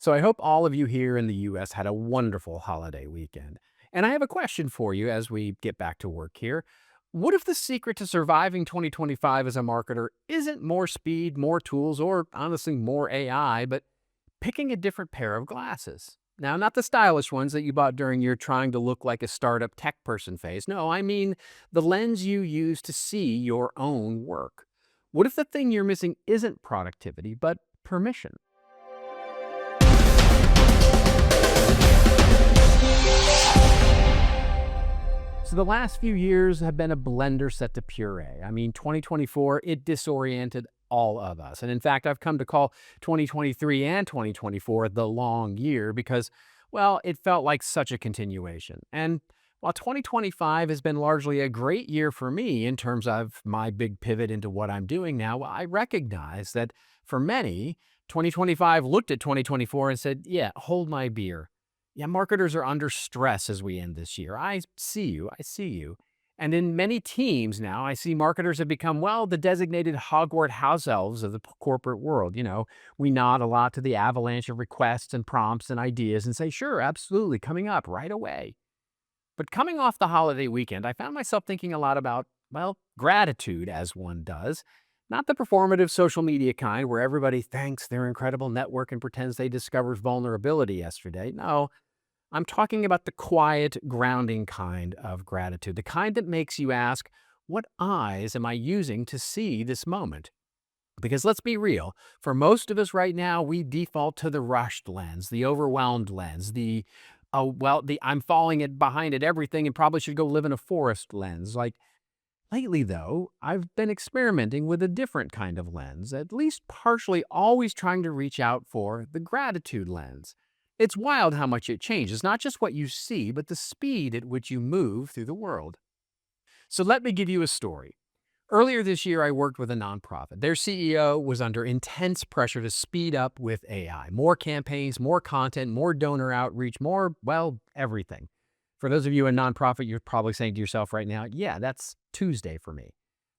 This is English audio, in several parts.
So I hope all of you here in the US had a wonderful holiday weekend. And I have a question for you as we get back to work here. What if the secret to surviving 2025 as a marketer isn't more speed, more tools, or honestly more AI, but picking a different pair of glasses? Now, not the stylish ones that you bought during your trying to look like a startup tech person phase. No, I mean the lens you use to see your own work. What if the thing you're missing isn't productivity, but permission? So the last few years have been a blender set to puree. I mean, 2024, it disoriented all of us. And in fact, I've come to call 2023 and 2024 the long year because, well, it felt like such a continuation. And while 2025 has been largely a great year for me in terms of my big pivot into what I'm doing now, well, I recognize that for many, 2025 looked at 2024 and said, yeah, hold my beer. Yeah, marketers are under stress as we end this year. I see you. I see you. And in many teams now, I see marketers have become, well, the designated Hogwarts house elves of the corporate world. We nod a lot to the avalanche of requests and prompts and ideas and say, sure, absolutely, coming up right away. But coming off the holiday weekend, I found myself thinking a lot about, well, gratitude as one does. Not the performative social media kind where everybody thanks their incredible network and pretends they discovered vulnerability yesterday. No, I'm talking about the quiet, grounding kind of gratitude, the kind that makes you ask, what eyes am I using to see this moment? Because let's be real, for most of us right now, we default to the rushed lens, the overwhelmed lens, the I'm falling it behind at everything and probably should go live in a forest lens. Like lately, though, I've been experimenting with a different kind of lens, at least partially always trying to reach out for the gratitude lens. It's wild how much it changes, not just what you see, but the speed at which you move through the world. So let me give you a story. Earlier this year, I worked with a nonprofit. Their CEO was under intense pressure to speed up with AI. More campaigns, more content, more donor outreach, more, well, everything. For those of you in nonprofit, you're probably saying to yourself right now, yeah, that's Tuesday for me.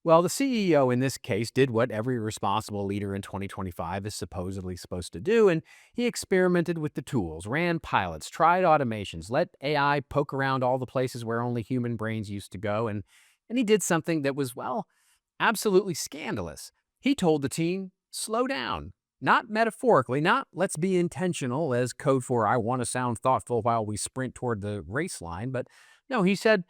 Well, the CEO in this case did what every responsible leader in 2025 is supposedly supposed to do, and he experimented with the tools, ran pilots, tried automations, let AI poke around all the places where only human brains used to go, and he did something that was, well, absolutely scandalous. He told the team, slow down. Not metaphorically, not let's be intentional as code for I want to sound thoughtful while we sprint toward the race line, but no, he said,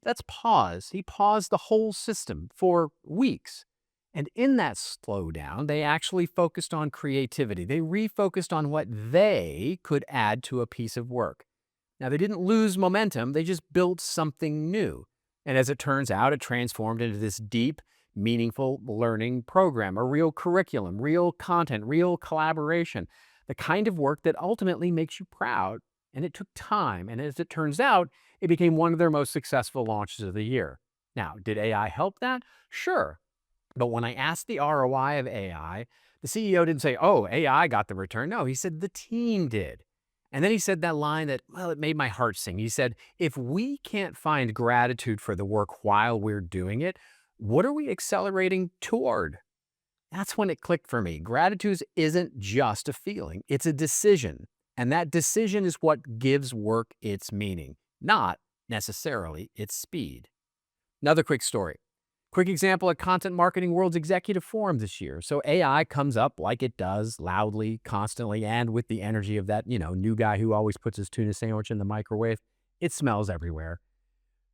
let's pause. He paused the whole system for weeks. And in that slowdown, they actually focused on creativity. They refocused on what they could add to a piece of work. Now, they didn't lose momentum, they just built something new. And as it turns out, it transformed into this deep, meaningful learning program, a real curriculum, real content, real collaboration, the kind of work that ultimately makes you proud. And it took time. And as it turns out, it became one of their most successful launches of the year. Now, did AI help that? Sure. But when I asked the ROI of AI, the CEO didn't say, oh, AI got the return. No, he said the team did. And then he said that line that, well, it made my heart sing. He said, if we can't find gratitude for the work while we're doing it, what are we accelerating toward? That's when it clicked for me. Gratitude isn't just a feeling, it's a decision. And that decision is what gives work its meaning, not necessarily its speed. Another quick story. Quick example at Content Marketing World's Executive Forum this year. So AI comes up like it does, loudly, constantly, and with the energy of that, new guy who always puts his tuna sandwich in the microwave. It smells everywhere.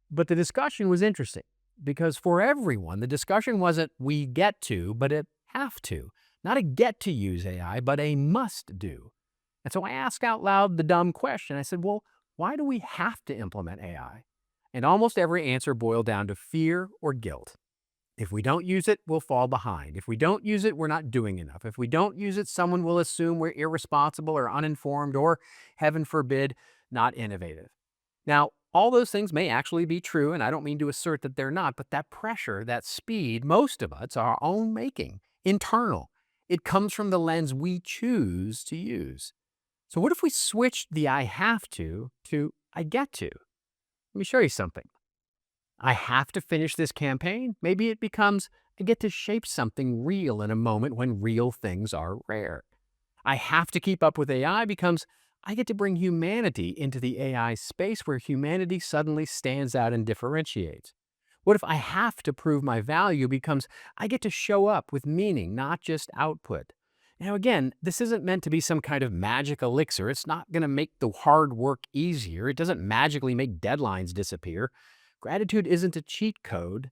But the discussion was interesting because for everyone, the discussion wasn't we get to, but a have to. Not a get to use AI, but a must do. And so I asked out loud the dumb question. I said, well, why do we have to implement AI? And almost every answer boiled down to fear or guilt. If we don't use it, we'll fall behind. If we don't use it, we're not doing enough. If we don't use it, someone will assume we're irresponsible or uninformed or, heaven forbid, not innovative. Now, all those things may actually be true, and I don't mean to assert that they're not, but that pressure, that speed, most of us are our own making, internal. It comes from the lens we choose to use. So what if we switched the I have to I get to? Let me show you something. I have to finish this campaign. Maybe it becomes I get to shape something real in a moment when real things are rare. I have to keep up with AI becomes I get to bring humanity into the AI space where humanity suddenly stands out and differentiates. What if I have to prove my value becomes I get to show up with meaning, not just output? Now, again, this isn't meant to be some kind of magic elixir. It's not going to make the hard work easier. It doesn't magically make deadlines disappear. Gratitude isn't a cheat code.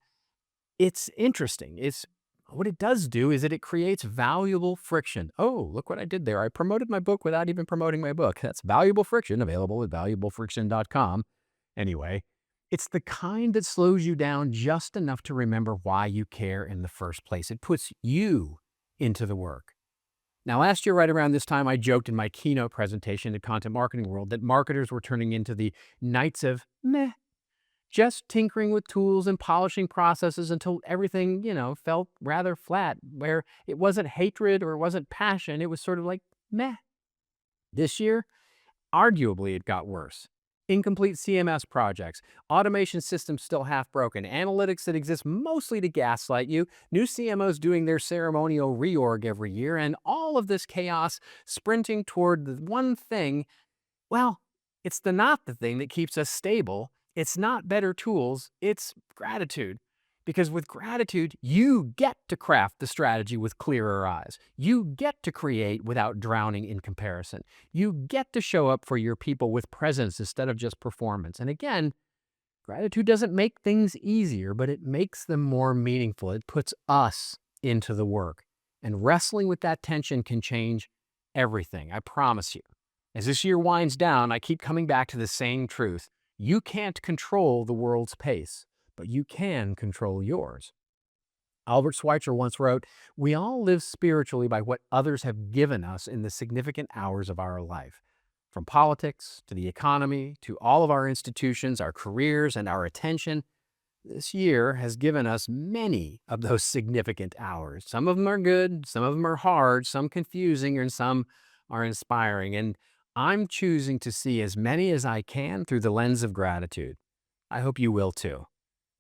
It's interesting. It's what it does do is that it creates valuable friction. Oh, look what I did there. I promoted my book without even promoting my book. That's valuable friction, available at valuablefriction.com. Anyway, it's the kind that slows you down just enough to remember why you care in the first place. It puts you into the work. Now, last year, right around this time, I joked in my keynote presentation at Content Marketing World that marketers were turning into the knights of meh, just tinkering with tools and polishing processes until everything, felt rather flat, where it wasn't hatred or it wasn't passion. It was sort of like meh. This year, arguably, it got worse. Incomplete CMS projects, automation systems still half broken, analytics that exist mostly to gaslight you, new CMOs doing their ceremonial reorg every year, and all of this chaos sprinting toward the one thing. Well, it's not the thing that keeps us stable. It's not better tools, it's gratitude. Because with gratitude, you get to craft the strategy with clearer eyes. You get to create without drowning in comparison. You get to show up for your people with presence instead of just performance. And again, gratitude doesn't make things easier, but it makes them more meaningful. It puts us into the work. And wrestling with that tension can change everything, I promise you. As this year winds down, I keep coming back to the same truth. You can't control the world's pace, but you can control yours. Albert Schweitzer once wrote, "We all live spiritually by what others have given us in the significant hours of our life. From politics to the economy to all of our institutions, our careers, and our attention, this year has given us many of those significant hours. Some of them are good, some of them are hard, some confusing, and some are inspiring. And I'm choosing to see as many as I can through the lens of gratitude. I hope you will too.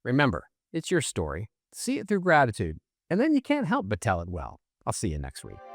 Remember, it's your story. See it through gratitude, and then you can't help but tell it well. I'll see you next week."